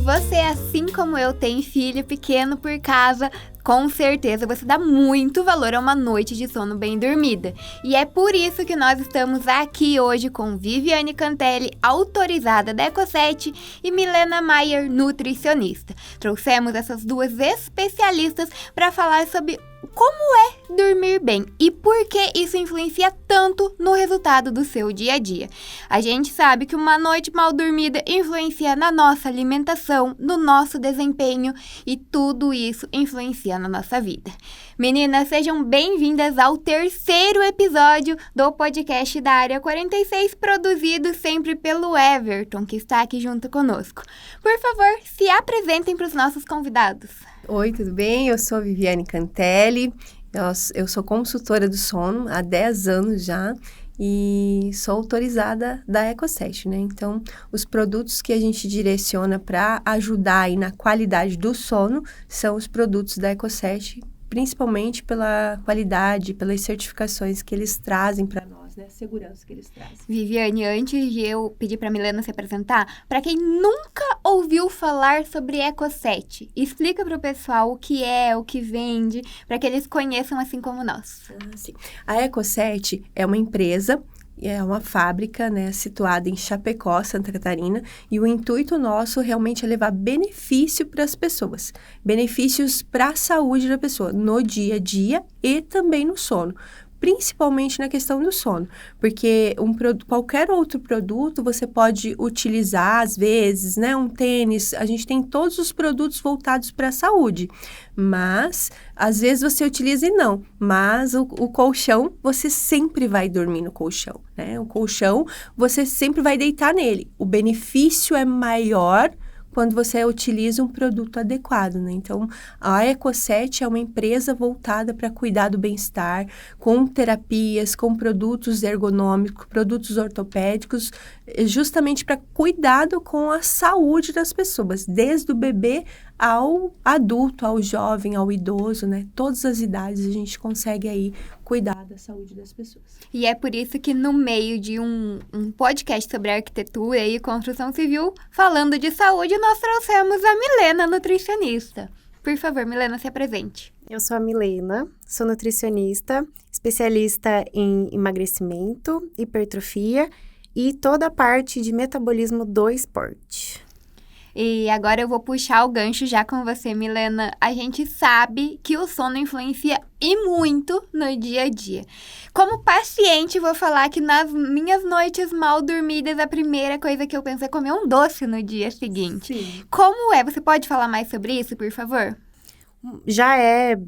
você, assim como eu, tem filho pequeno por casa, com certeza você dá muito valor a uma noite de sono bem dormida. E é por isso que nós estamos aqui hoje com Viviane Cantelli, autorizada da Ecosete, e Milena Maier, nutricionista. Trouxemos essas duas especialistas para falar sobre como é dormir bem e por que isso influencia tanto no resultado do seu dia a dia. A gente sabe que uma noite mal dormida influencia na nossa alimentação, no nosso desempenho e tudo isso influencia na nossa vida. Meninas, sejam bem-vindas ao terceiro episódio do podcast da Área 46, produzido sempre pelo Everton, que está aqui junto conosco. Por favor, se apresentem para os nossos convidados. Oi, tudo bem? Eu sou a Viviane Cantelli, eu sou consultora do sono há 10 anos já e sou autorizada da Ecosete, né? Então, os produtos que a gente direciona para ajudar aí na qualidade do sono são os produtos da Ecosete, principalmente pela qualidade, pelas certificações que eles trazem para nós, né? A segurança que eles trazem. Viviane, antes de eu pedir para a Milena se apresentar, para quem nunca ouviu falar sobre Ecosete, explica para o pessoal o que é, o que vende, para que eles conheçam assim como nós. Sim. A Ecosete é uma empresa, é uma fábrica, né, situada em Chapecó, Santa Catarina, e o intuito nosso realmente é levar benefício para as pessoas, benefícios para a saúde da pessoa, no dia a dia e também no sono. Principalmente na questão do sono, porque qualquer outro produto você pode utilizar, às vezes, né, um tênis, a gente tem todos os produtos voltados para a saúde, mas às vezes você utiliza e não, mas o colchão, você sempre vai dormir no colchão, né, o colchão, você sempre vai deitar nele, o benefício é maior quando você utiliza um produto adequado, né? Então, a Ecosete é uma empresa voltada para cuidar do bem-estar, com terapias, com produtos ergonômicos, produtos ortopédicos, justamente para cuidado com a saúde das pessoas, desde o bebê ao adulto, ao jovem, ao idoso, né? Todas as idades a gente consegue aí cuidar da saúde das pessoas. E é por isso que no meio de um podcast sobre arquitetura e construção civil, falando de saúde, nós trouxemos a Milena, nutricionista. Por favor, Milena, se apresente. Eu sou a Milena, sou nutricionista, especialista em emagrecimento, hipertrofia e toda a parte de metabolismo do esporte. E agora eu vou puxar o gancho já com você, Milena. A gente sabe que o sono influencia e muito no dia a dia. Como paciente, vou falar que nas minhas noites mal dormidas, a primeira coisa que eu penso é comer um doce no dia seguinte. Sim. Como é? Você pode falar mais sobre isso, por favor? Já é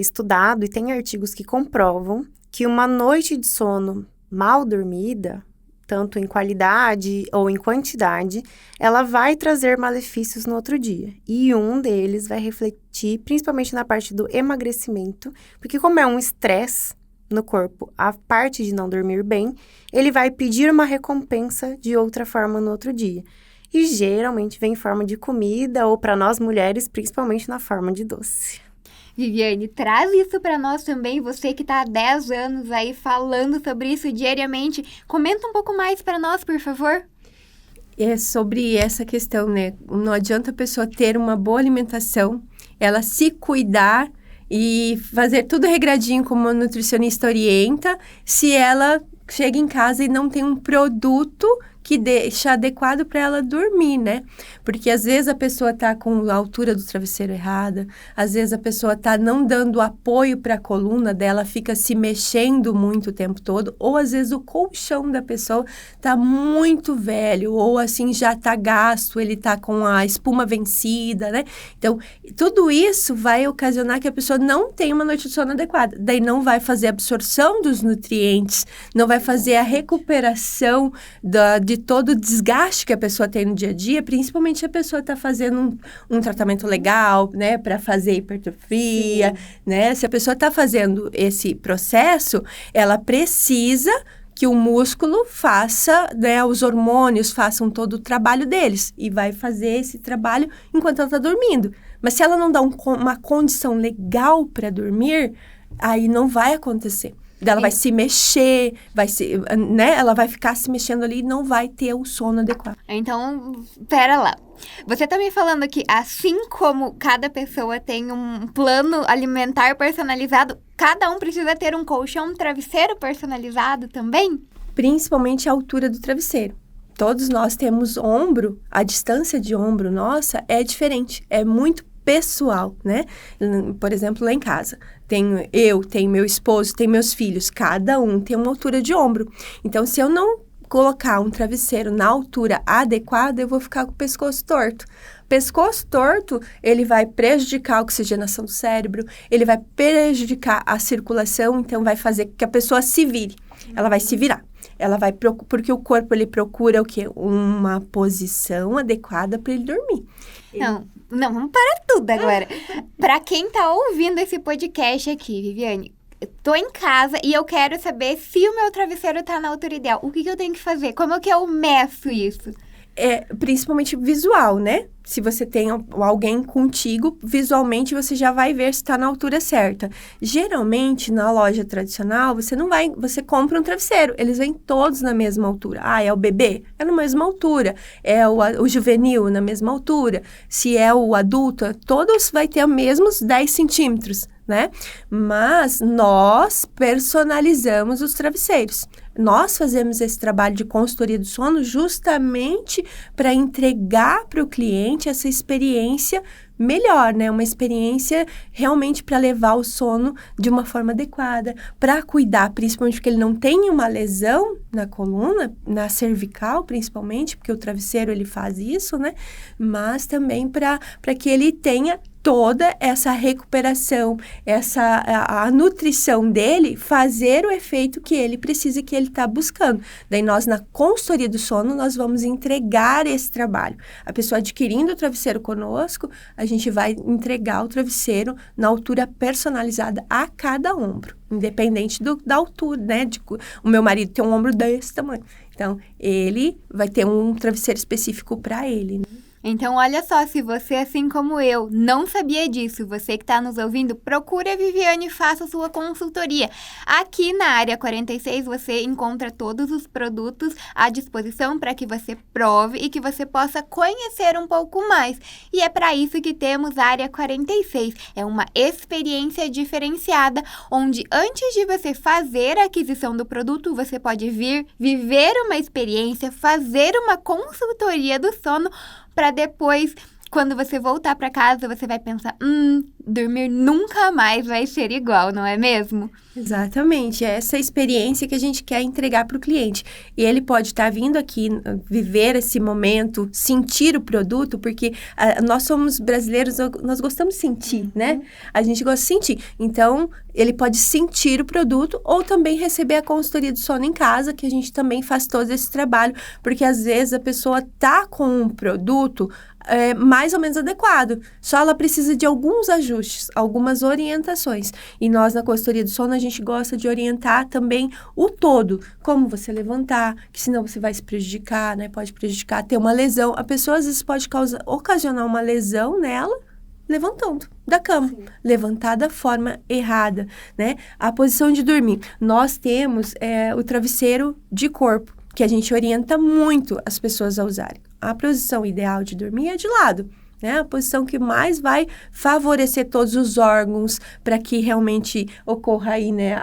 estudado e tem artigos que comprovam que uma noite de sono mal dormida, tanto em qualidade ou em quantidade, ela vai trazer malefícios no outro dia. E um deles vai refletir principalmente na parte do emagrecimento, porque como é um estresse no corpo, a parte de não dormir bem, ele vai pedir uma recompensa de outra forma no outro dia. E geralmente vem em forma de comida ou para nós mulheres, principalmente na forma de doce. Viviane, traz isso para nós também, você que está há 10 anos aí falando sobre isso diariamente. Comenta um pouco mais para nós, por favor. É sobre essa questão, né? Não adianta a pessoa ter uma boa alimentação, ela se cuidar e fazer tudo regradinho como a nutricionista orienta, se ela chega em casa e não tem um produto que deixa adequado para ela dormir, né? Porque às vezes a pessoa tá com a altura do travesseiro errada, às vezes a pessoa tá não dando apoio para a coluna dela, fica se mexendo muito o tempo todo, ou às vezes o colchão da pessoa tá muito velho, ou assim já tá gasto, ele tá com a espuma vencida, né? Então, tudo isso vai ocasionar que a pessoa não tenha uma noite de sono adequada, daí não vai fazer a absorção dos nutrientes, não vai fazer a recuperação de todo o desgaste que a pessoa tem no dia a dia, principalmente se a pessoa está fazendo um tratamento legal, né, para fazer hipertrofia, né? Se a pessoa está fazendo esse processo, ela precisa que o músculo faça, né, os hormônios façam todo o trabalho deles e vai fazer esse trabalho enquanto ela está dormindo. Mas se ela não dá uma condição legal para dormir, aí não vai acontecer. Ela vai se mexer, né? Ela vai ficar se mexendo ali e não vai ter o sono adequado. Então, pera lá. Você tá me falando que assim como cada pessoa tem um plano alimentar personalizado, cada um precisa ter um colchão, um travesseiro personalizado também? Principalmente a altura do travesseiro. Todos nós temos ombro, a distância de ombro nossa é diferente, é muito pessoal, né? Por exemplo, lá em casa, tenho meu esposo, tenho meus filhos, cada um tem uma altura de ombro. Então, se eu não colocar um travesseiro na altura adequada, eu vou ficar com o pescoço torto. Pescoço torto, ele vai prejudicar a oxigenação do cérebro, ele vai prejudicar a circulação, então vai fazer que a pessoa se vire. Ela vai se virar. Ela vai porque o corpo ele procura o quê? Uma posição adequada para ele dormir. Não, vamos parar tudo agora. Para quem tá ouvindo esse podcast aqui, Viviane, eu tô em casa e eu quero saber se o meu travesseiro tá na altura ideal. O que eu tenho que fazer? Como que eu meço isso? Principalmente visual, né? Se você tem alguém contigo, visualmente você já vai ver se está na altura certa. Geralmente, na loja tradicional, você compra um travesseiro, eles vêm todos na mesma altura. É o bebê? É na mesma altura. É o juvenil na mesma altura. Se é o adulto, todos vai ter os mesmos 10 centímetros, né? Mas nós personalizamos os travesseiros. Nós fazemos esse trabalho de consultoria do sono justamente para entregar para o cliente essa experiência melhor, né? Uma experiência realmente para levar o sono de uma forma adequada, para cuidar, principalmente porque ele não tem uma lesão na coluna, na cervical principalmente, porque o travesseiro ele faz isso, né? Mas também para que ele tenha toda essa recuperação, a nutrição dele fazer o efeito que ele precisa, que ele está buscando. Daí nós, na consultoria do sono, nós vamos entregar esse trabalho. A pessoa adquirindo o travesseiro conosco, a gente vai entregar o travesseiro na altura personalizada a cada ombro, independente da altura, né? O meu marido tem um ombro desse tamanho. Então, ele vai ter um travesseiro específico para ele, né? Então, olha só, se você, assim como eu, não sabia disso, você que está nos ouvindo, procure a Viviane e faça sua consultoria. Aqui na Área 46, você encontra todos os produtos à disposição para que você prove e que você possa conhecer um pouco mais. E é para isso que temos a Área 46. É uma experiência diferenciada, onde antes de você fazer a aquisição do produto, você pode vir, viver uma experiência, fazer uma consultoria do sono, para depois, quando você voltar para casa, você vai pensar, dormir nunca mais vai ser igual, não é mesmo? Exatamente, é essa experiência que a gente quer entregar para o cliente. E ele pode estar vindo aqui, viver esse momento, sentir o produto, porque nós somos brasileiros, nós gostamos de sentir, né? A gente gosta de sentir. Então, ele pode sentir o produto ou também receber a consultoria do sono em casa, que a gente também faz todo esse trabalho, porque às vezes a pessoa tá com um produto mais ou menos adequado, só ela precisa de alguns ajustes, algumas orientações. E nós, na consultoria do sono, a gente gosta de orientar também o todo, como você levantar, que senão você vai se prejudicar, né? Pode prejudicar, ter uma lesão. A pessoa, às vezes, pode ocasionar uma lesão nela, levantando da cama, levantar da forma errada, né? A posição de dormir. Nós temos o travesseiro de corpo, que a gente orienta muito as pessoas a usarem. A posição ideal de dormir é de lado, né? A posição que mais vai favorecer todos os órgãos para que realmente ocorra aí, né,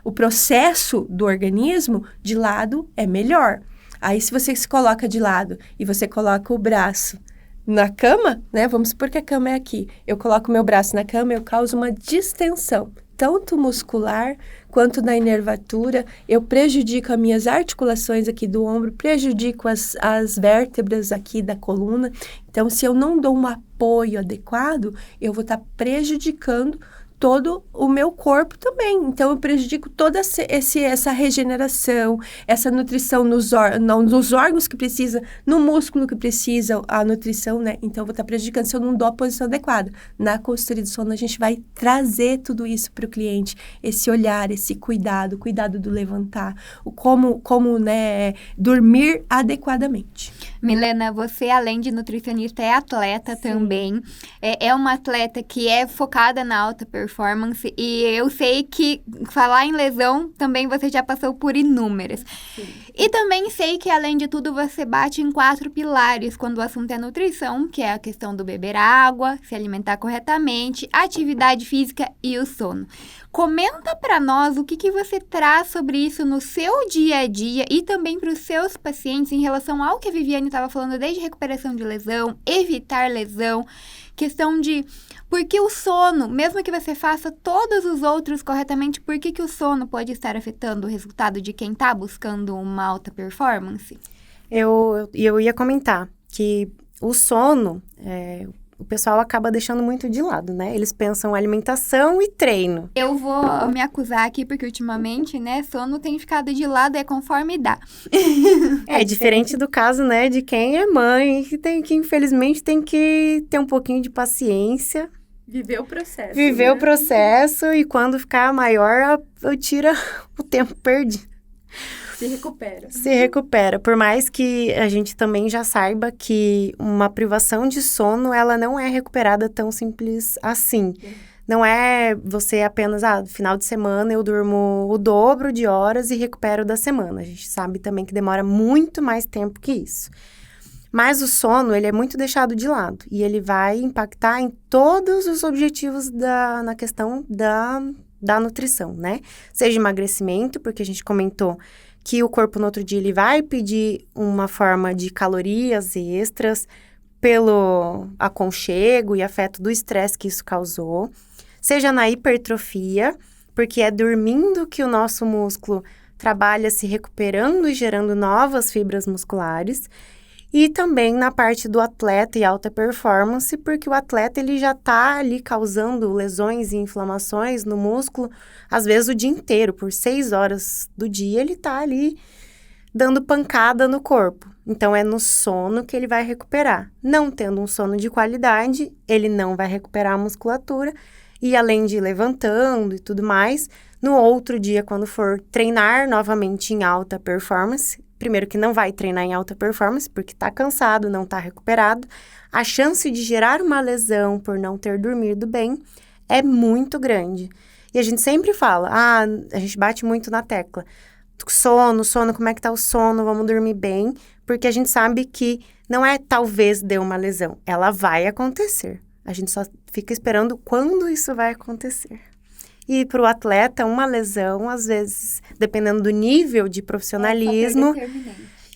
o processo do organismo. De lado é melhor. Aí, se você se coloca de lado e você coloca o braço na cama, né? Vamos supor que a cama é aqui. Eu coloco meu braço na cama, eu causo uma distensão, tanto muscular quanto da inervatura. Eu prejudico as minhas articulações aqui do ombro, prejudico as vértebras aqui da coluna. Então, se eu não dou um apoio adequado, eu vou estar prejudicando todo o meu corpo também. Então, eu prejudico toda essa regeneração, essa nutrição nos órgãos que precisa, no músculo que precisa, a nutrição, né? Então, eu vou estar prejudicando se eu não dou a posição adequada. Na consultoria do sono, a gente vai trazer tudo isso para o cliente, esse olhar, esse cuidado do levantar, como né, dormir adequadamente. Milena, você, além de nutricionista, é atleta também. É uma atleta que é focada na alta performance. performance e eu sei que falar em lesão também você já passou por inúmeras. Sim. E também sei que, além de tudo, você bate em 4 pilares quando o assunto é nutrição, que é a questão do beber água, se alimentar corretamente, atividade física e o sono. Comenta para nós o que você traz sobre isso no seu dia a dia e também para os seus pacientes em relação ao que a Viviane estava falando, desde recuperação de lesão, evitar lesão, questão de por que o sono, mesmo que você faça todos os outros corretamente, por que o sono pode estar afetando o resultado de quem está buscando uma alta performance? Eu ia comentar que o sono, o pessoal acaba deixando muito de lado, né? Eles pensam alimentação e treino. Eu vou me acusar aqui, porque ultimamente, né, sono tem ficado de lado, é conforme dá. É diferente do caso, né, de quem é mãe, que infelizmente tem que ter um pouquinho de paciência. Viver o processo. Viver o processo e quando ficar maior, tira o tempo perdido. Se recupera. Se recupera. Por mais que a gente também já saiba que uma privação de sono, ela não é recuperada tão simples assim. Não é você apenas, no final de semana eu durmo o dobro de horas e recupero da semana. A gente sabe também que demora muito mais tempo que isso. Mas o sono, ele é muito deixado de lado. E ele vai impactar em todos os objetivos na questão da nutrição, né? Seja emagrecimento, porque a gente comentou que o corpo no outro dia ele vai pedir uma forma de calorias extras pelo aconchego e afeto do estresse que isso causou. Seja na hipertrofia, porque é dormindo que o nosso músculo trabalha se recuperando e gerando novas fibras musculares. E também na parte do atleta e alta performance, porque o atleta ele já está ali causando lesões e inflamações no músculo, às vezes o dia inteiro, por 6 horas do dia, ele está ali dando pancada no corpo. Então, é no sono que ele vai recuperar. Não tendo um sono de qualidade, ele não vai recuperar a musculatura. E além de ir levantando e tudo mais, no outro dia, quando for treinar novamente em alta performance, primeiro que não vai treinar em alta performance, porque está cansado, não está recuperado, a chance de gerar uma lesão por não ter dormido bem é muito grande. E a gente sempre fala, a gente bate muito na tecla, sono, como é que tá o sono, vamos dormir bem, porque a gente sabe que não é talvez dê uma lesão, ela vai acontecer. A gente só fica esperando quando isso vai acontecer. E para o atleta, uma lesão, às vezes, dependendo do nível de profissionalismo,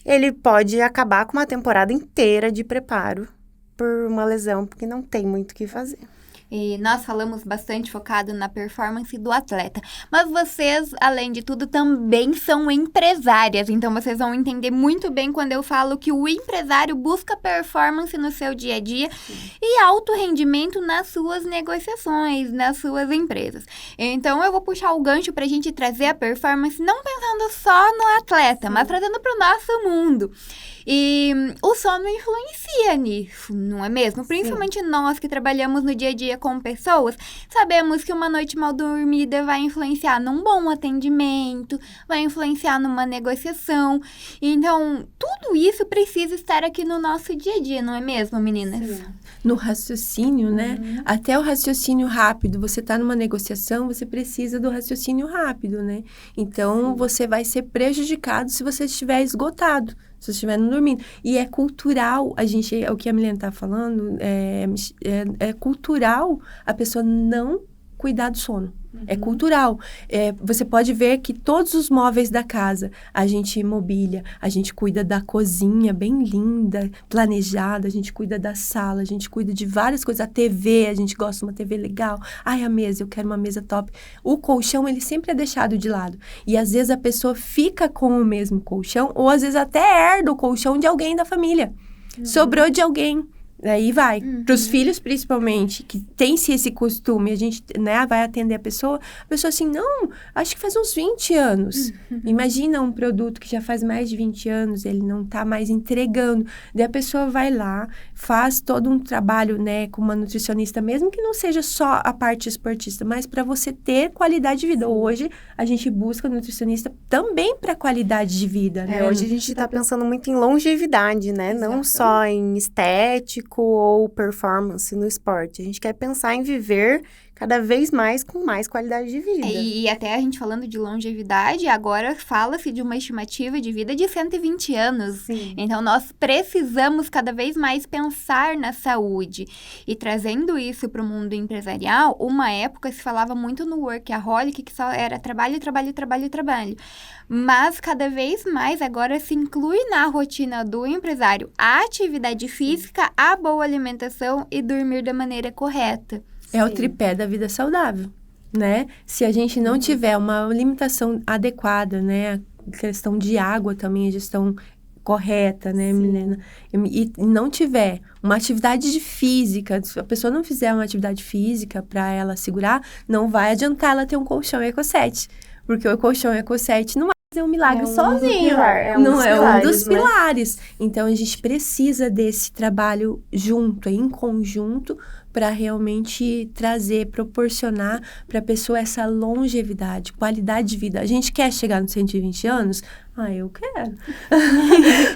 ele pode acabar com uma temporada inteira de preparo por uma lesão, porque não tem muito o que fazer. E nós falamos bastante focado na performance do atleta. Mas vocês, além de tudo, também são empresárias. Então, vocês vão entender muito bem quando eu falo que o empresário busca performance no seu dia a dia e alto rendimento nas suas negociações, nas suas empresas. Então, eu vou puxar o gancho para a gente trazer a performance, não pensando só no atleta, mas trazendo para o nosso mundo. E o sono influencia nisso, não é mesmo? Principalmente nós que trabalhamos no dia a dia com pessoas, sabemos que uma noite mal dormida vai influenciar num bom atendimento, vai influenciar numa negociação. Então, tudo isso precisa estar aqui no nosso dia a dia, não é mesmo, meninas? Sim. No raciocínio, né? Até o raciocínio rápido. Você está numa negociação, você precisa do raciocínio rápido, né? Então, você vai ser prejudicado se você estiver esgotado. Se você estiver não dormindo. E é cultural, o que a Milena está falando, é cultural a pessoa não cuidar do sono. É cultural. Você pode ver que todos os móveis da casa, a gente mobília, a gente cuida da cozinha bem linda, planejada, a gente cuida da sala, a gente cuida de várias coisas. A TV, a gente gosta de uma TV legal. Ai, a mesa, eu quero uma mesa top. O colchão, ele sempre é deixado de lado. E às vezes a pessoa fica com o mesmo colchão, ou às vezes até herda o colchão de alguém da família. Sobrou de alguém. Aí vai, para os filhos principalmente, que tem-se esse costume, a gente, né, vai atender a pessoa assim, não, acho que faz uns 20 anos. Imagina um produto que já faz mais de 20 anos, ele não está mais entregando. Daí a pessoa vai lá, faz todo um trabalho, né, com uma nutricionista, mesmo que não seja só a parte esportista, mas para você ter qualidade de vida. Hoje, a gente busca nutricionista também para qualidade de vida, né? Hoje a gente está pensando muito em longevidade, né? Exatamente. Não só em estética ou performance no esporte. A gente quer pensar em viver cada vez mais com mais qualidade de vida. E até a gente falando de longevidade, agora fala-se de uma estimativa de vida de 120 anos. Sim. Então, nós precisamos cada vez mais pensar na saúde. E trazendo isso para o mundo empresarial, uma época se falava muito no workaholic, que só era trabalho, trabalho, trabalho, trabalho. Mas cada vez mais agora se inclui na rotina do empresário a atividade física, a boa alimentação e dormir da maneira correta. É o Sim. tripé da vida saudável, né? Se a gente não tiver uma alimentação adequada, né? A questão de água também, a gestão correta, né, Milena? E não tiver uma atividade física, se a pessoa não fizer uma atividade física para ela segurar, não vai adiantar ela ter um colchão Eco7. Porque o colchão Eco7 não vai fazer um milagre sozinho. Não é um dos pilares. Então, a gente precisa desse trabalho junto, em conjunto, para realmente trazer, proporcionar para a pessoa essa longevidade, qualidade de vida. A gente quer chegar nos 120 anos? Eu quero.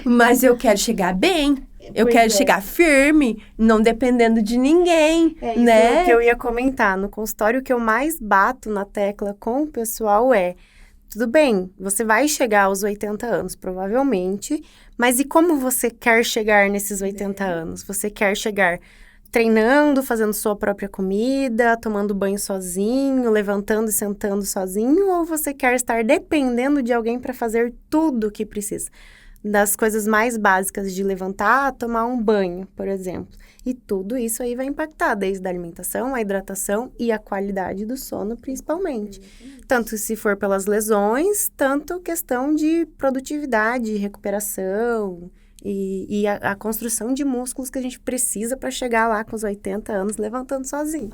Mas eu quero chegar bem. Eu quero chegar firme, não dependendo de ninguém, né? Isso que eu ia comentar. No consultório, o que eu mais bato na tecla com o pessoal é: tudo bem, você vai chegar aos 80 anos, provavelmente, mas e como você quer chegar nesses 80 anos? Você quer chegar treinando, fazendo sua própria comida, tomando banho sozinho, levantando e sentando sozinho, ou você quer estar dependendo de alguém para fazer tudo o que precisa? Das coisas mais básicas de levantar, tomar um banho, por exemplo. E tudo isso aí vai impactar, desde a alimentação, a hidratação e a qualidade do sono, principalmente. Tanto se for pelas lesões, tanto questão de produtividade, recuperação e a construção de músculos que a gente precisa para chegar lá com os 80 anos levantando sozinho.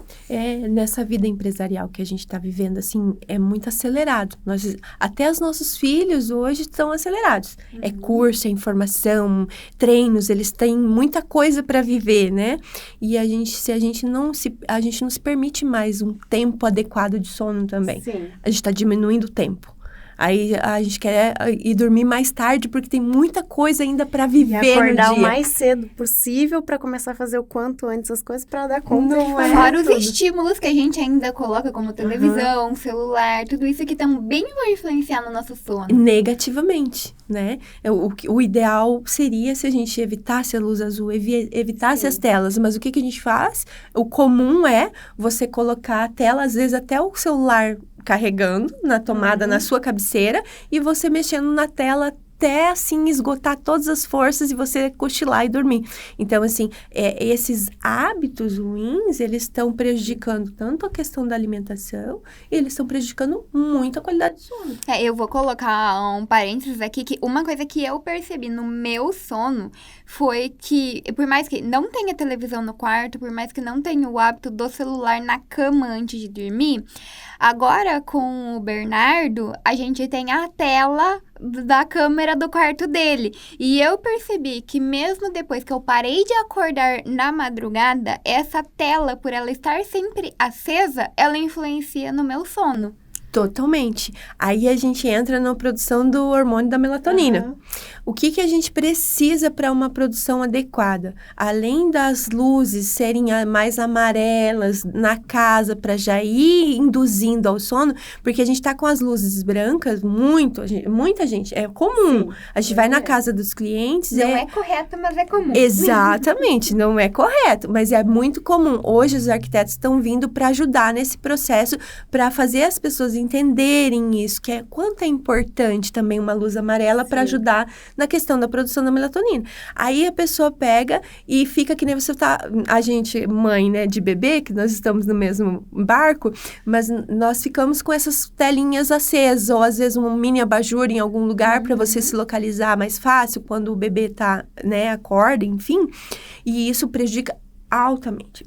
Nessa vida empresarial que a gente está vivendo, assim, é muito acelerado. Até os nossos filhos hoje estão acelerados. É curso, é informação, treinos, eles têm muita coisa para viver, né? E a gente não se permite mais um tempo adequado de sono também. Sim. A gente está diminuindo o tempo. Aí a gente quer ir dormir mais tarde porque tem muita coisa ainda para viver no dia. E acordar o mais cedo possível para começar a fazer o quanto antes as coisas para dar conta. Fora os estímulos que a gente ainda coloca, como televisão, celular, tudo isso que também vai influenciar no nosso sono. Negativamente, né? O ideal seria se a gente evitasse a luz azul, evitasse as telas. Mas o que a gente faz? O comum é você colocar a tela, às vezes até o celular carregando na tomada, na sua cabeceira, e você mexendo na tela até, assim, esgotar todas as forças e você cochilar e dormir. Então, assim, esses hábitos ruins, eles estão prejudicando tanto a questão da alimentação, e eles estão prejudicando muito a qualidade do sono. Eu vou colocar um parênteses aqui, que uma coisa que eu percebi no meu sono foi que, por mais que não tenha televisão no quarto, por mais que não tenha o hábito do celular na cama antes de dormir, agora com o Bernardo, a gente tem a tela da câmera do quarto dele. E eu percebi que mesmo depois que eu parei de acordar na madrugada, essa tela, por ela estar sempre acesa, ela influencia no meu sono. Totalmente. Aí a gente entra na produção do hormônio da melatonina. O que a gente precisa para uma produção adequada? Além das luzes serem mais amarelas na casa, para já ir induzindo ao sono, porque a gente tá com as luzes brancas, muita gente, é comum. Sim, a gente vai na casa dos clientes. Não é correto, mas é comum. Exatamente, não é correto, mas é muito comum. Hoje os arquitetos estão vindo para ajudar nesse processo, para fazer as pessoas entenderem isso, que quanto é importante também uma luz amarela para ajudar na questão da produção da melatonina. Aí a pessoa pega e fica que nem você tá, a gente, mãe, né, de bebê, que nós estamos no mesmo barco, mas nós ficamos com essas telinhas acesas, ou às vezes um mini abajur em algum lugar para você se localizar mais fácil quando o bebê tá, né, acorda, enfim, e isso prejudica altamente.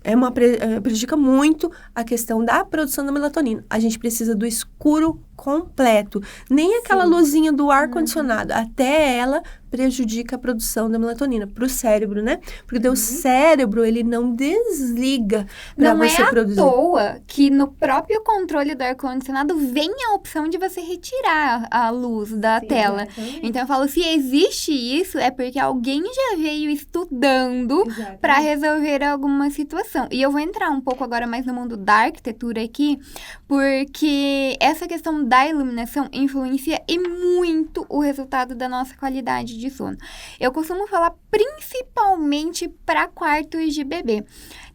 Prejudica muito a questão da produção da melatonina. A gente precisa do escuro completo. Nem aquela luzinha do ar-condicionado. Até ela prejudica a produção da melatonina para o cérebro, né? Porque o cérebro, ele não desliga para você produzir. Não é à toa que no próprio controle do ar-condicionado vem a opção de você retirar a luz da tela. Exatamente. Então, eu falo, se existe isso, é porque alguém já veio estudando para resolver alguma situação. E eu vou entrar um pouco agora mais no mundo da arquitetura aqui, porque essa questão da iluminação influencia e muito o resultado da nossa qualidade de sono. Eu costumo falar principalmente para quartos de bebê.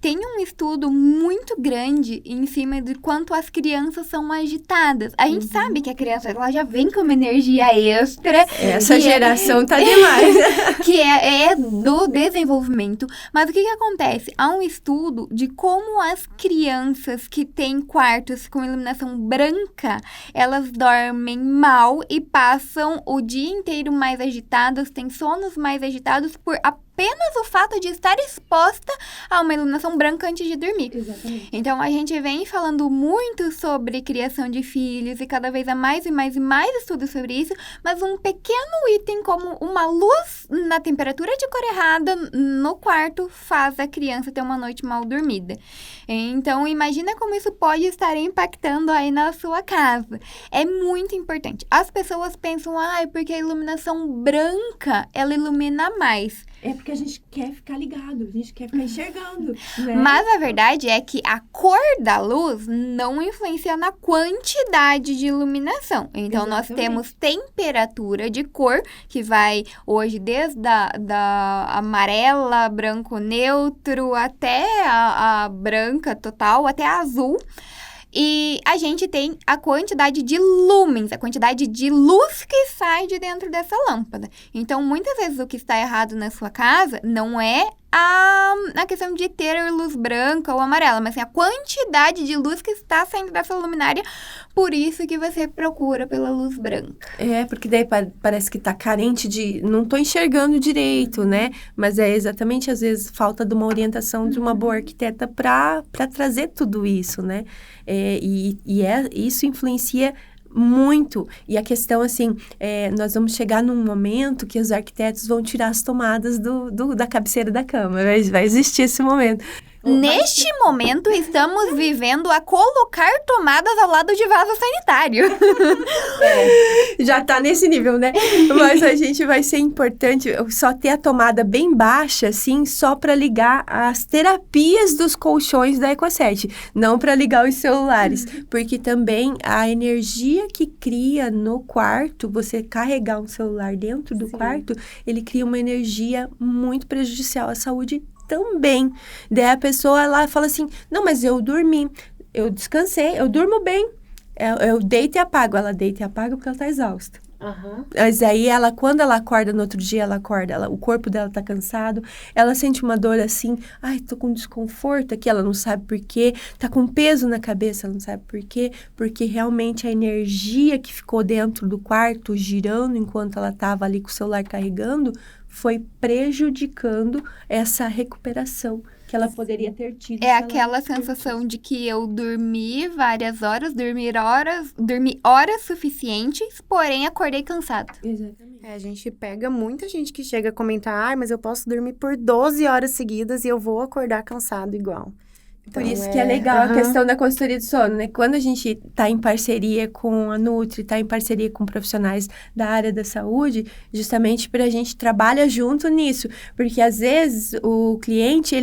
Tem um estudo muito grande em cima de quanto as crianças são agitadas. A gente sabe que a criança ela já vem com uma energia extra. Essa geração tá demais. Que é do desenvolvimento. Mas o que acontece? Há um estudo de como as crianças que têm quartos com iluminação branca, elas dormem mal e passam o dia inteiro mais agitadas, têm sonos mais agitados por apenas o fato de estar exposta a uma iluminação branca antes de dormir. Exatamente. Então, a gente vem falando muito sobre criação de filhos e cada vez há mais e mais e mais estudos sobre isso, mas um pequeno item como uma luz na temperatura de cor errada no quarto faz a criança ter uma noite mal dormida. Então, imagina como isso pode estar impactando aí na sua casa. É muito importante. As pessoas pensam, porque a iluminação branca, ela ilumina mais. É porque a gente quer ficar ligado, a gente quer ficar enxergando, né? Mas a verdade é que a cor da luz não influencia na quantidade de iluminação. Então, nós temos temperatura de cor, que vai hoje desde da amarela, branco neutro, até a branca total, até a azul. E a gente tem a quantidade de lumens, a quantidade de luz que sai de dentro dessa lâmpada. Então, muitas vezes o que está errado na sua casa não é a questão de ter luz branca ou amarela, mas sim a quantidade de luz que está saindo dessa luminária, por isso que você procura pela luz branca. Porque daí parece que tá carente de... Não tô enxergando direito, né? Mas é exatamente, às vezes, falta de uma orientação de uma boa arquiteta para trazer tudo isso, né? Isso influencia muito. E a questão, assim, nós vamos chegar num momento que os arquitetos vão tirar as tomadas da cabeceira da cama. Vai existir esse momento. Neste momento, estamos vivendo a colocar tomadas ao lado de vaso sanitário. Já tá nesse nível, né? Mas a gente vai ser importante só ter a tomada bem baixa, assim, só para ligar as terapias dos colchões da EcoSet, não para ligar os celulares, porque também a energia que cria no quarto, você carregar um celular dentro do quarto, ele cria uma energia muito prejudicial à saúde também. Daí a pessoa lá fala assim, não, mas eu dormi, eu descansei, eu durmo bem, eu deito e apago. Ela deita e apaga porque ela tá exausta. Mas aí quando ela acorda no outro dia, o corpo dela tá cansado, ela sente uma dor assim, tô com desconforto aqui, ela não sabe por quê, tá com peso na cabeça, ela não sabe por quê, porque realmente a energia que ficou dentro do quarto, girando enquanto ela tava ali com o celular carregando, foi prejudicando essa recuperação que ela poderia ter tido. É aquela sensação de que eu dormi várias horas, dormi horas suficientes, porém acordei cansada. Exatamente. A gente pega muita gente que chega a comentar, mas eu posso dormir por 12 horas seguidas e eu vou acordar cansado igual. Por isso que é legal a questão da consultoria do sono, né? Quando a gente tá em parceria com a Nutri, tá em parceria com profissionais da área da saúde, justamente pra gente trabalhar junto nisso. Porque, às vezes, o cliente,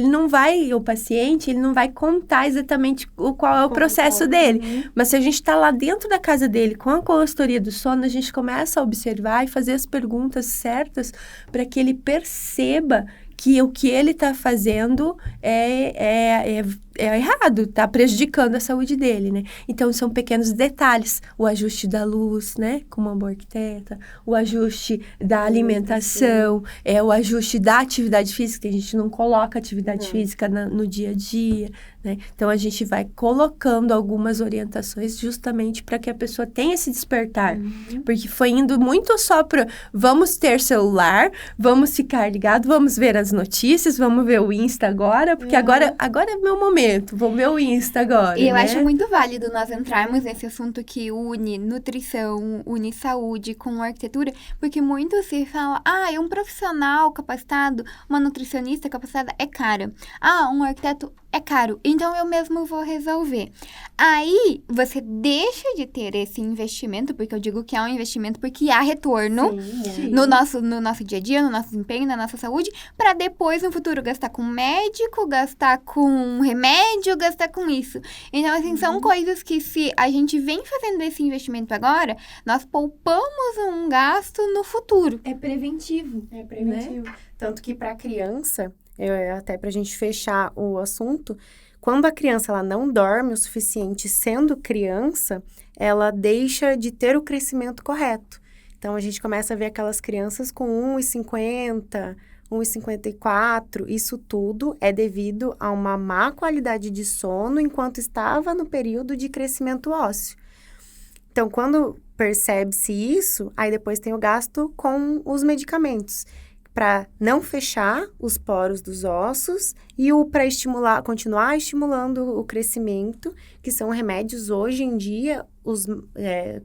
o paciente, ele não vai contar exatamente qual é o processo dele. Mas se a gente tá lá dentro da casa dele, com a consultoria do sono, a gente começa a observar e fazer as perguntas certas para que ele perceba que o que ele está fazendo é errado, está prejudicando a saúde dele, né? Então, são pequenos detalhes. O ajuste da luz, né? Com uma boa arquiteta. O ajuste da alimentação. O ajuste da atividade física, que a gente não coloca atividade física no dia a dia, né? Então, a gente vai colocando algumas orientações justamente para que a pessoa tenha esse despertar. Porque foi indo muito só para vamos ter celular, vamos ficar ligado, vamos ver as notícias, vamos ver o Insta agora, porque agora é meu momento. momento. Vou ver o Insta agora, E eu né? acho muito válido nós entrarmos nesse assunto que une nutrição, une saúde com arquitetura, porque muito se fala, um profissional capacitado, uma nutricionista capacitada é cara. Um arquiteto é caro, então eu mesmo vou resolver. Aí, você deixa de ter esse investimento, porque eu digo que é um investimento porque há retorno Sim. no nosso dia a dia, no nosso desempenho, na nossa saúde, para depois, no futuro, gastar com médico, gastar com remédio, gastar com isso. Então, assim, são coisas que se a gente vem fazendo esse investimento agora, nós poupamos um gasto no futuro. É preventivo. É preventivo. Tanto que para a criança, até para a gente fechar o assunto, quando a criança ela não dorme o suficiente sendo criança, ela deixa de ter o crescimento correto. Então, a gente começa a ver aquelas crianças com 1,50, 1,54. Isso tudo é devido a uma má qualidade de sono enquanto estava no período de crescimento ósseo. Então, quando percebe-se isso, aí depois tem o gasto com os medicamentos, para não fechar os poros dos ossos e para continuar estimulando o crescimento, que são remédios hoje em dia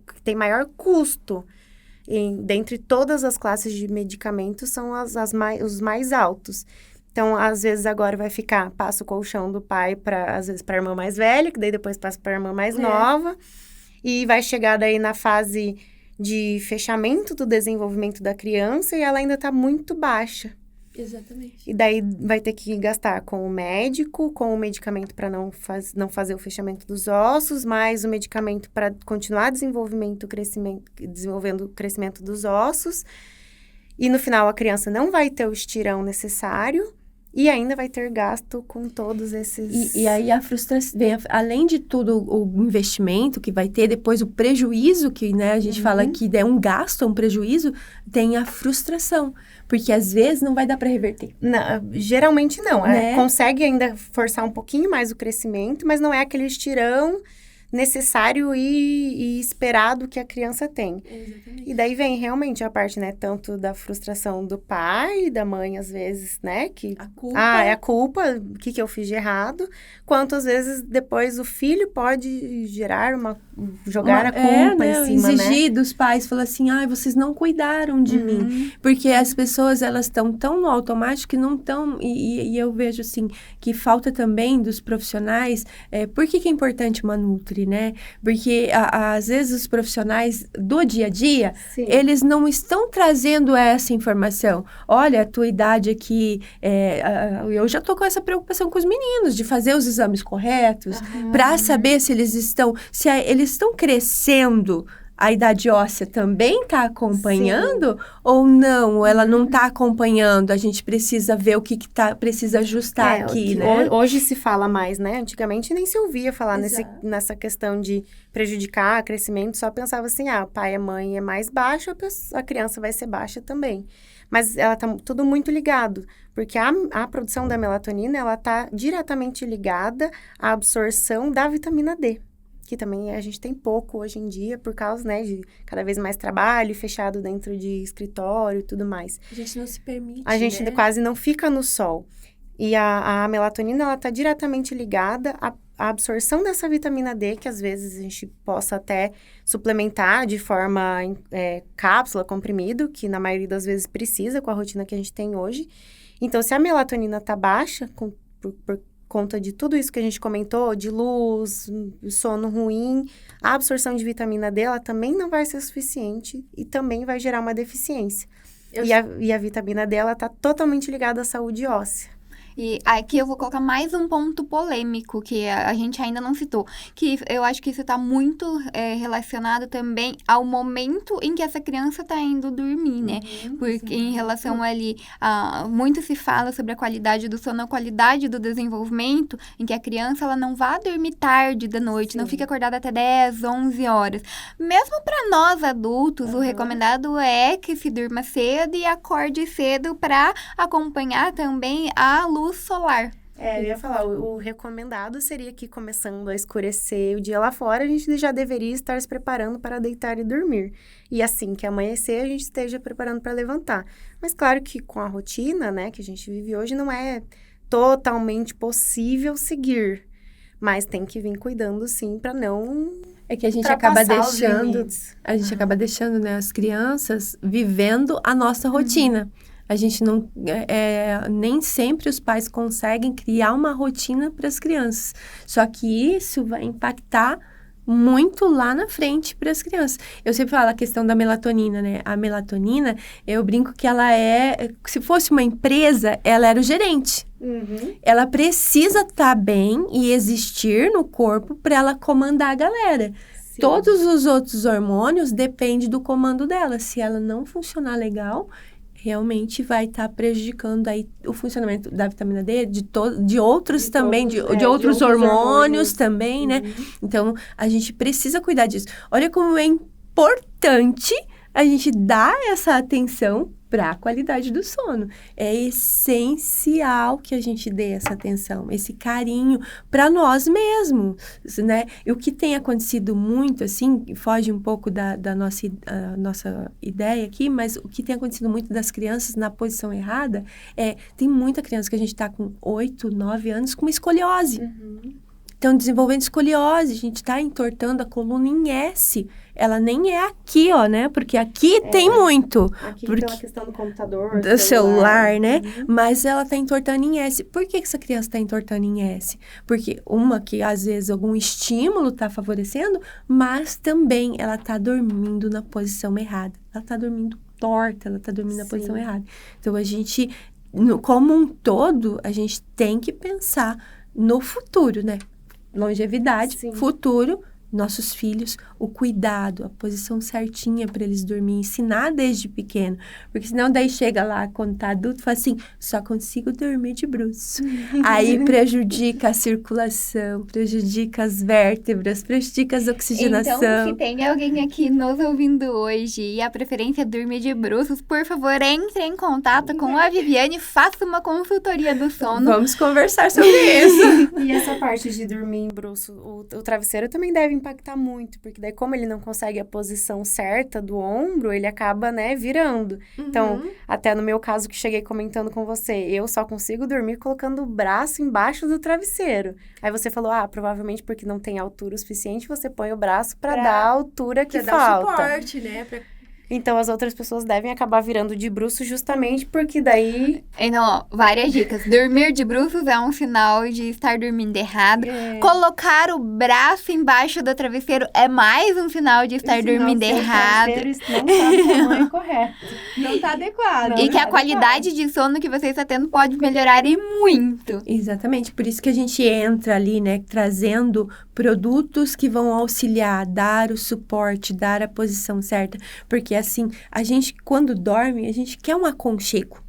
que tem maior custo. Dentre todas as classes de medicamentos, são os mais altos. Então, às vezes, agora passa o colchão do pai, às vezes, para a irmã mais velha, que daí depois passa para a irmã mais nova, e vai chegar daí na fase de fechamento do desenvolvimento da criança e ela ainda está muito baixa. Exatamente. E daí vai ter que gastar com o médico, com o medicamento para não fazer o fechamento dos ossos, mais o medicamento para continuar desenvolvendo o crescimento dos ossos. E no final a criança não vai ter o estirão necessário e ainda vai ter gasto com todos esses... E aí a frustração, além de tudo o investimento que vai ter, depois o prejuízo que, né, a gente fala que é um gasto, é um prejuízo, tem a frustração, porque às vezes não vai dar para reverter. Não, geralmente não, Né? Consegue ainda forçar um pouquinho mais o crescimento, mas não é aquele estirão necessário e esperado que a criança tem. Exatamente. E daí vem realmente a parte, né, tanto da frustração do pai e da mãe, às vezes, né, que... A culpa... é a culpa, o que eu fiz de errado, quanto às vezes depois o filho pode jogar a culpa em cima, exigir dos pais, falar assim, vocês não cuidaram de mim, porque as pessoas, elas estão tão no automático que não estão, e eu vejo assim, que falta também dos profissionais, por que é importante uma nutri, né, porque às vezes os profissionais do dia a dia, Sim. eles não estão trazendo essa informação. Olha, a tua idade aqui, eu já tô com essa preocupação com os meninos, de fazer os exames corretos, para saber se eles estão crescendo, a idade óssea também está acompanhando? Sim. Ou não? Ou ela não está acompanhando? A gente precisa ver o que precisa ajustar aqui, né? Hoje se fala mais, né? Antigamente nem se ouvia falar nessa questão de prejudicar o crescimento, só pensava assim, o pai e a mãe é mais baixo, a criança vai ser baixa também. Mas ela tá tudo muito ligado, porque a produção da melatonina, ela tá diretamente ligada à absorção da vitamina D, que também a gente tem pouco hoje em dia, por causa, né, de cada vez mais trabalho, fechado dentro de escritório e tudo mais. A gente não se permite, A gente quase não fica no sol. E a melatonina, ela tá diretamente ligada à absorção dessa vitamina D, que às vezes a gente possa até suplementar de forma cápsula, comprimido, que na maioria das vezes precisa com a rotina que a gente tem hoje. Então, se a melatonina tá baixa, por conta de tudo isso que a gente comentou, de luz, sono ruim, a absorção de vitamina D, ela também não vai ser suficiente e também vai gerar uma deficiência. E a vitamina D, ela tá totalmente ligada à saúde óssea. E aqui eu vou colocar mais um ponto polêmico que a gente ainda não citou, que eu acho que isso está muito relacionado também ao momento em que essa criança está indo dormir, né? Porque em relação ali, muito se fala sobre a qualidade do sono, a qualidade do desenvolvimento, em que a criança ela não vá dormir tarde da noite, não fica acordada até 10, 11 horas. Mesmo para nós adultos, o recomendado é que se durma cedo e acorde cedo para acompanhar também a luz solar. Eu ia falar, o recomendado seria que começando a escurecer o dia lá fora, a gente já deveria estar se preparando para deitar e dormir. E assim que amanhecer, a gente esteja preparando para levantar. Mas claro que com a rotina, né, que a gente vive hoje, não é totalmente possível seguir. Mas tem que vir cuidando, sim, para não É que a gente acaba ultrapassar os deixando, limites. né, as crianças vivendo a nossa rotina. A gente não, nem sempre os pais conseguem criar uma rotina para as crianças. Só que isso vai impactar muito lá na frente para as crianças. Eu sempre falo a questão da melatonina, né? A melatonina, eu brinco que ela se fosse uma empresa, ela era o gerente. Ela precisa estar bem e existir no corpo para ela comandar a galera. Sim. Todos os outros hormônios dependem do comando dela. Se ela não funcionar legal, realmente vai estar prejudicando aí o funcionamento da vitamina D, de outros também, de outros hormônios também, né? Então, a gente precisa cuidar disso. Olha como é importante a gente dar essa atenção para a qualidade do sono. É essencial que a gente dê essa atenção, esse carinho para nós mesmos, né? E o que tem acontecido muito, assim, foge um pouco da nossa ideia aqui, mas o que tem acontecido muito das crianças na posição errada tem muita criança que a gente está com 8, 9 anos com uma escoliose. Então, desenvolvendo escoliose, a gente está entortando a coluna em S. Ela nem é aqui, ó, né? Porque aqui tem muito. Aqui tem a questão do computador. Do celular, né? Mas ela tá entortando em S. Por que essa criança tá entortando em S? Porque que às vezes algum estímulo tá favorecendo, mas também ela tá dormindo na posição errada. Ela tá dormindo torta, ela tá dormindo na posição errada. Então, a gente, como um todo, a gente tem que pensar no futuro, né? Longevidade, futuro, nossos filhos, o cuidado, a posição certinha para eles dormirem, ensinar desde pequeno. Porque senão daí chega lá, quando tá adulto, fala assim, só consigo dormir de bruço. Aí prejudica a circulação, prejudica as vértebras, prejudica a oxigenação. Então, se tem alguém aqui nos ouvindo hoje e a preferência é dormir de bruços, por favor, entre em contato com a Viviane e faça uma consultoria do sono. Vamos conversar sobre isso. E essa parte de dormir em bruço, o travesseiro também deve impactar muito, porque daí como ele não consegue a posição certa do ombro, ele acaba, né, virando. Então, até no meu caso que cheguei comentando com você, eu só consigo dormir colocando o braço embaixo do travesseiro. Aí você falou, provavelmente porque não tem altura o suficiente, você põe o braço para dar a altura que falta. Dar suporte, né? Então, as outras pessoas devem acabar virando de bruço justamente porque daí... Então, ó, várias dicas. Dormir de bruços é um sinal de estar dormindo errado. Colocar o braço embaixo do travesseiro é mais um sinal de estar dormindo errado. O travesseiro não tá no tamanho correto. Não tá adequado. E que a qualidade de sono que você está tendo pode melhorar e muito. Exatamente, por isso que a gente entra ali, né, trazendo produtos que vão auxiliar, dar o suporte, dar a posição certa, porque assim, a gente quando dorme, a gente quer um aconchego,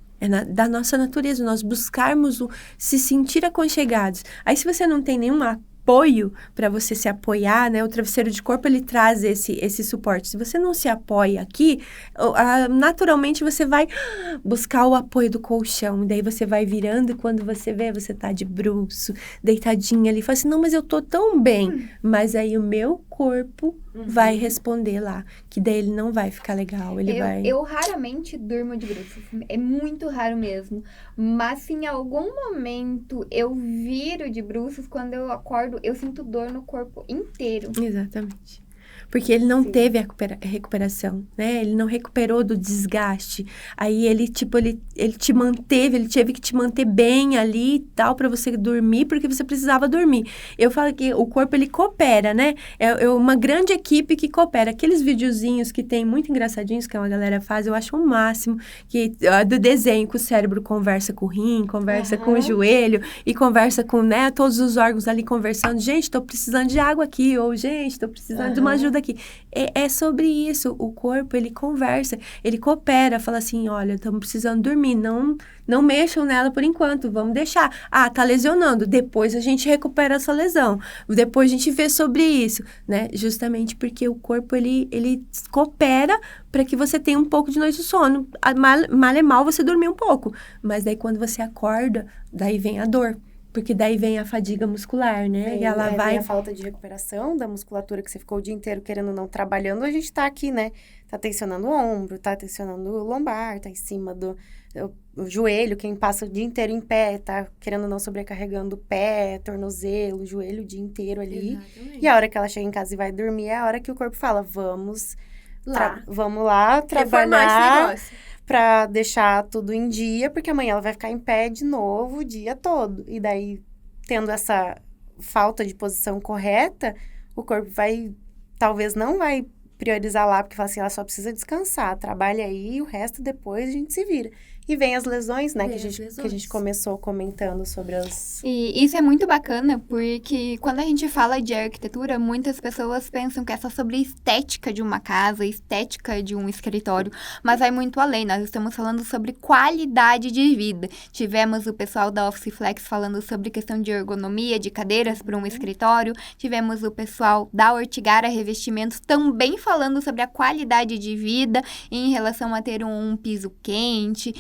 da nossa natureza, nós buscarmos se sentir aconchegados. Aí se você não tem nenhum apoio para você se apoiar, né? O travesseiro de corpo, ele traz esse suporte. Se você não se apoia aqui, naturalmente você vai buscar o apoio do colchão. Daí você vai virando e quando você vê, você tá de bruço, deitadinha ali. Fala assim, não, mas eu tô tão bem. Mas aí o meu corpo vai responder lá, que daí ele não vai ficar legal. Eu raramente durmo de bruços. É muito raro mesmo. Mas se em algum momento eu viro de bruços, quando eu acordo, eu sinto dor no corpo inteiro. Exatamente. Porque ele não teve a recuperação, né? Ele não recuperou do desgaste. Aí ele te manteve, ele teve que te manter bem ali e tal, pra você dormir, porque você precisava dormir. Eu falo que o corpo, ele coopera, né? É uma grande equipe que coopera. Aqueles videozinhos que tem muito engraçadinhos, que a galera faz, eu acho o máximo, do desenho, que o cérebro conversa com o rim, conversa com o joelho, e conversa com, né, todos os órgãos ali conversando. Gente, tô precisando de água aqui, ou gente, tô precisando de uma ajuda aqui. É sobre isso, o corpo, ele conversa, ele coopera, fala assim, olha, estamos precisando dormir, não mexam nela por enquanto, vamos deixar. Tá lesionando, depois a gente recupera essa lesão, depois a gente vê sobre isso, né? Justamente porque o corpo, ele coopera para que você tenha um pouco de noite de sono. Mal é mal você dormir um pouco, mas daí quando você acorda, daí vem a dor. Porque daí vem a fadiga muscular, né? E ela vai... Vem a falta de recuperação da musculatura que você ficou o dia inteiro querendo ou não trabalhando. A gente tá aqui, né? Tá tensionando o ombro, tá tensionando o lombar, tá em cima do o joelho. Quem passa o dia inteiro em pé, tá querendo ou não sobrecarregando o pé, tornozelo, joelho o dia inteiro ali. Exatamente. E a hora que ela chega em casa e vai dormir é a hora que o corpo fala, vamos lá Reformar esse trabalhar negócio. pra deixar tudo em dia, porque amanhã ela vai ficar em pé de novo o dia todo. E daí, tendo essa falta de posição correta, o corpo talvez não vai priorizar lá, porque fala assim, ela só precisa descansar, trabalha aí, o resto depois a gente se vira. E vem as lesões, né, que a gente começou comentando sobre as... E isso é muito bacana, porque quando a gente fala de arquitetura, muitas pessoas pensam que é só sobre estética de uma casa, estética de um escritório, mas vai muito além. Nós estamos falando sobre qualidade de vida. Tivemos o pessoal da Office Flex falando sobre questão de ergonomia de cadeiras para um escritório. Tivemos o pessoal da Ortigara Revestimentos também falando sobre a qualidade de vida em relação a ter um piso quente,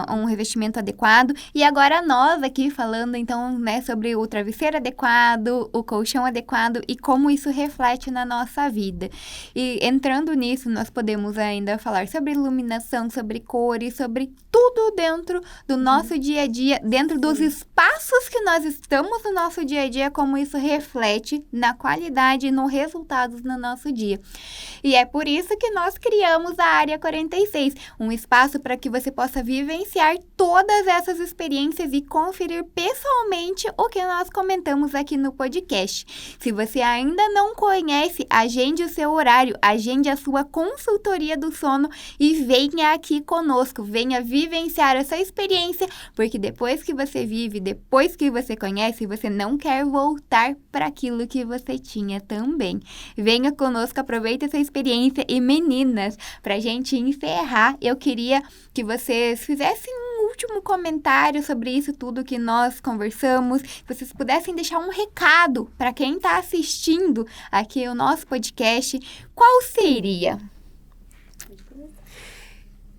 um revestimento adequado. E agora nós aqui falando, então, né, sobre o travesseiro adequado, o colchão adequado e como isso reflete na nossa vida. E entrando nisso, nós podemos ainda falar sobre iluminação, sobre cores, sobre tudo dentro do nosso dia a dia, dentro dos espaços que nós estamos no nosso dia a dia, como isso reflete na qualidade e nos resultados no nosso dia. E é por isso que nós criamos a Área 46, um espaço para que você possa vivenciar todas essas experiências e conferir pessoalmente o que nós comentamos aqui no podcast. Se você ainda não conhece, agende o seu horário, agende a sua consultoria do sono e venha aqui conosco, venha vivenciar essa experiência, porque depois que você vive, depois que você conhece, você não quer voltar para aquilo que você tinha também. Venha conosco, aproveite essa experiência e meninas, para a gente encerrar, eu queria que vocês fizessem um último comentário sobre isso tudo que nós conversamos, que vocês pudessem deixar um recado para quem está assistindo aqui o nosso podcast, qual seria?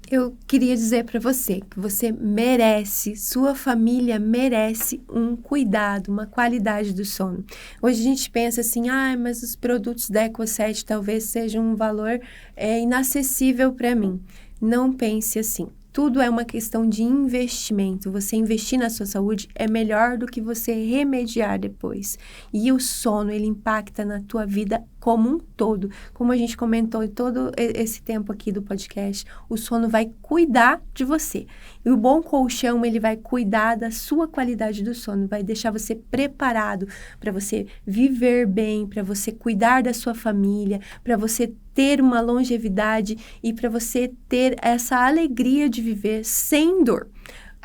Eu queria dizer para você que você merece, sua família merece um cuidado, uma qualidade do sono. Hoje a gente pensa assim, mas os produtos da Eco7 talvez sejam um valor inacessível para mim. Não pense assim. Tudo é uma questão de investimento. Você investir na sua saúde é melhor do que você remediar depois. E o sono, ele impacta na tua vida como um todo. Como a gente comentou em todo esse tempo aqui do podcast, o sono vai cuidar de você. E o bom colchão, ele vai cuidar da sua qualidade do sono, vai deixar você preparado para você viver bem, para você cuidar da sua família, para você ter uma longevidade e para você ter essa alegria de viver sem dor.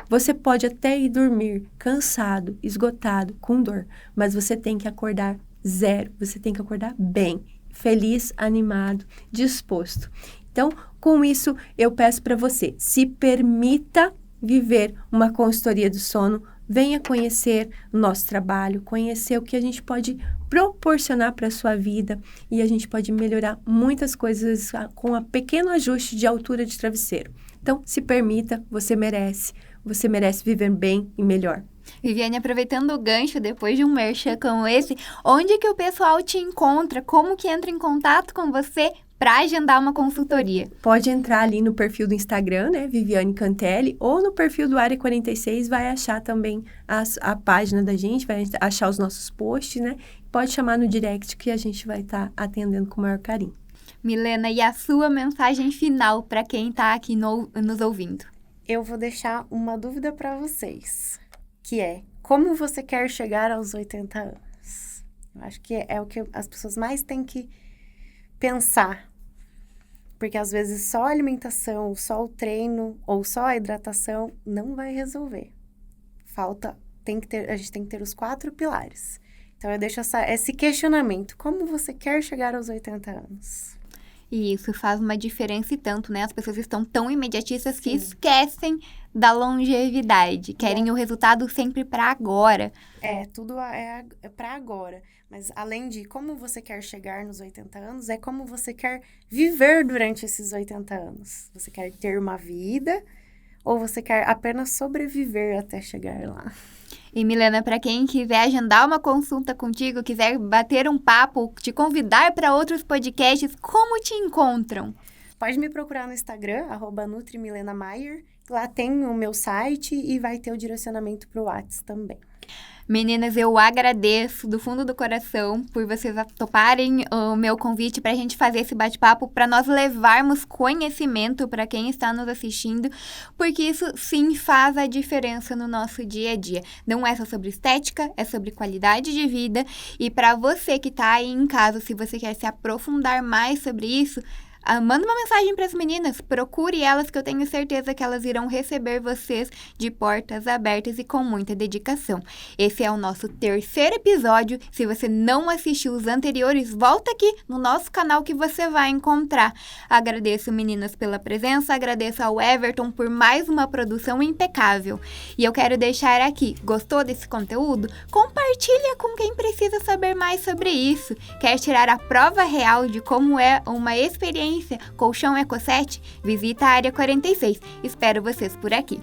Você pode até ir dormir cansado, esgotado, com dor, mas você tem que acordar zero, você tem que acordar bem, feliz, animado, disposto. Então, com isso, eu peço para você, se permita viver uma consultoria do sono, venha conhecer o nosso trabalho, conhecer o que a gente pode proporcionar para a sua vida e a gente pode melhorar muitas coisas com um pequeno ajuste de altura de travesseiro. Então, se permita, você merece viver bem e melhor. Viviane, aproveitando o gancho, depois de um merchan como esse, onde que o pessoal te encontra? Como que entra em contato com você para agendar uma consultoria? Pode entrar ali no perfil do Instagram, né, Viviane Cantelli, ou no perfil do Área 46, vai achar também a página da gente, vai achar os nossos posts, né? Pode chamar no direct que a gente vai estar atendendo com o maior carinho. Milena, e a sua mensagem final para quem está aqui nos ouvindo? Eu vou deixar uma dúvida para vocês, que é, como você quer chegar aos 80 anos? Eu acho que é o que as pessoas mais têm que pensar, porque às vezes só a alimentação, só o treino ou só a hidratação não vai resolver. A gente tem que ter os 4 pilares. Então eu deixo esse questionamento, como você quer chegar aos 80 anos? E isso faz uma diferença e tanto, né? As pessoas estão tão imediatistas que esquecem da longevidade, querem o resultado sempre para agora. Tudo é para agora. Mas além de como você quer chegar nos 80 anos, é como você quer viver durante esses 80 anos. Você quer ter uma vida ou você quer apenas sobreviver até chegar lá? E Milena, para quem quiser agendar uma consulta contigo, quiser bater um papo, te convidar para outros podcasts, como te encontram? Pode me procurar no Instagram, @NutriMilenaMaier. Lá tem o meu site e vai ter o direcionamento para o WhatsApp também. Meninas, eu agradeço do fundo do coração por vocês toparem o meu convite para a gente fazer esse bate-papo, para nós levarmos conhecimento para quem está nos assistindo, porque isso sim faz a diferença no nosso dia a dia. Não é só sobre estética, é sobre qualidade de vida. E para você que está aí em casa, se você quer se aprofundar mais sobre isso, manda uma mensagem para as meninas, procure elas que eu tenho certeza que elas irão receber vocês de portas abertas e com muita dedicação. Esse é o nosso 3º episódio. Se você não assistiu os anteriores, volta aqui no nosso canal que você vai encontrar. Agradeço, meninas, pela presença, agradeço ao Everton por mais uma produção impecável. E eu quero deixar aqui, gostou desse conteúdo? Compartilha com quem precisa saber mais sobre isso. Quer tirar a prova real de como é uma experiência Colchão Eco7? Visita a área 46. Espero vocês por aqui.